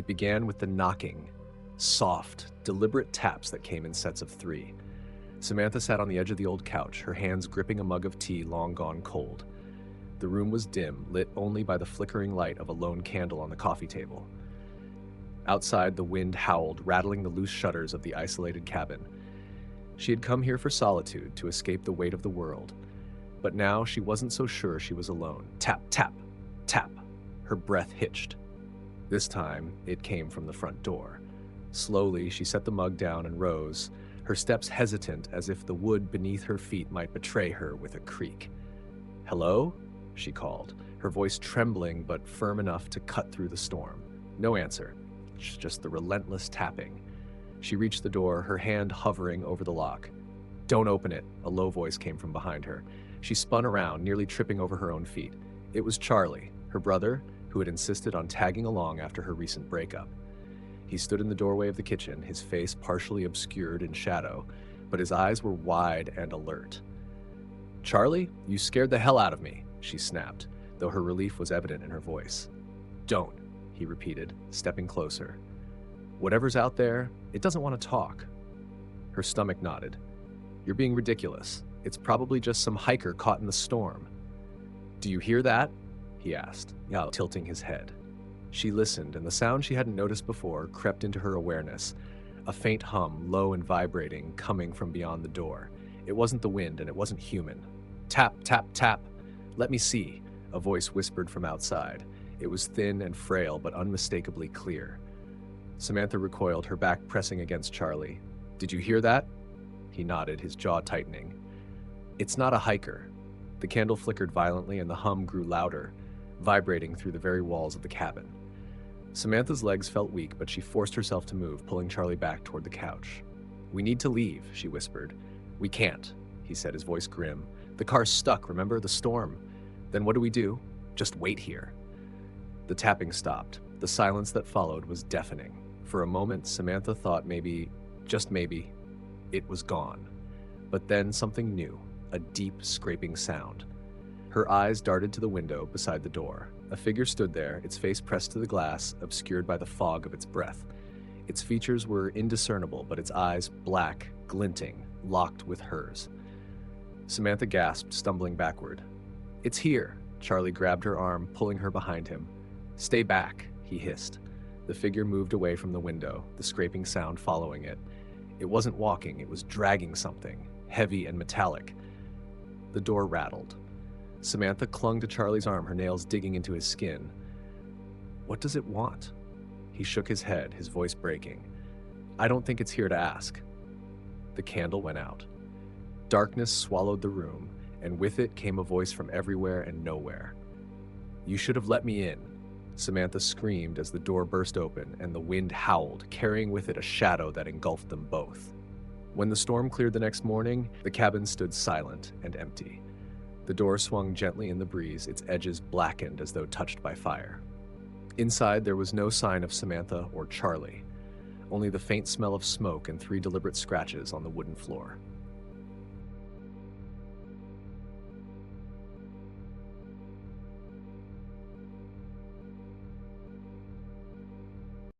It began with the knocking, soft, deliberate taps that came in sets of 3. Samantha sat on the edge of the old couch, her hands gripping a mug of tea long gone cold. The room was dim, lit only by the flickering light of a lone candle on the coffee table. Outside, the wind howled, rattling the loose shutters of the isolated cabin. She had come here for solitude, to escape the weight of the world. But now she wasn't so sure she was alone. Tap, tap, tap. Her breath hitched. This time, it came from the front door. Slowly, she set the mug down and rose, her steps hesitant as if the wood beneath her feet might betray her with a creak. "Hello?" she called, her voice trembling but firm enough to cut through the storm. No answer, just the relentless tapping. She reached the door, her hand hovering over the lock. "Don't open it," a low voice came from behind her. She spun around, nearly tripping over her own feet. It was Charlie, her brother, who had insisted on tagging along after her recent breakup. He stood in the doorway of the kitchen, his face partially obscured in shadow, but his eyes were wide and alert. "Charlie, you scared the hell out of me," she snapped, though her relief was evident in her voice. "Don't," he repeated, stepping closer. "Whatever's out there, it doesn't want to talk." Her stomach nodded. "You're being ridiculous. It's probably just some hiker caught in the storm." "Do you hear that?" he asked, tilting his head. She listened, and the sound she hadn't noticed before crept into her awareness, a faint hum, low and vibrating, coming from beyond the door. It wasn't the wind, and it wasn't human. "Tap, tap, tap. Let me see," a voice whispered from outside. It was thin and frail, but unmistakably clear. Samantha recoiled, her back pressing against Charlie. "Did you hear that?" He nodded, his jaw tightening. "It's not a hiker." The candle flickered violently, and the hum grew louder, vibrating through the very walls of the cabin. Samantha's legs felt weak, but she forced herself to move, pulling Charlie back toward the couch. "We need to leave," she whispered. "We can't," he said, his voice grim. "The car's stuck, remember? The storm. Then what do? Just wait here." The tapping stopped. The silence that followed was deafening. For a moment, Samantha thought maybe, just maybe, it was gone. But then something new, a deep, scraping sound. Her eyes darted to the window beside the door. A figure stood there, its face pressed to the glass, obscured by the fog of its breath. Its features were indiscernible, but its eyes, black, glinting, locked with hers. Samantha gasped, stumbling backward. "It's here." Charlie grabbed her arm, pulling her behind him. "Stay back," he hissed. The figure moved away from the window, the scraping sound following it. It wasn't walking, it was dragging something, heavy and metallic. The door rattled. Samantha clung to Charlie's arm, her nails digging into his skin. "What does it want?" He shook his head, his voice breaking. "I don't think it's here to ask." The candle went out. Darkness swallowed the room, and with it came a voice from everywhere and nowhere. "You should have let me in." Samantha screamed as the door burst open, and the wind howled, carrying with it a shadow that engulfed them both. When the storm cleared the next morning, the cabin stood silent and empty. The door swung gently in the breeze, its edges blackened as though touched by fire. Inside, there was no sign of Samantha or Charlie, only the faint smell of smoke and 3 deliberate scratches on the wooden floor.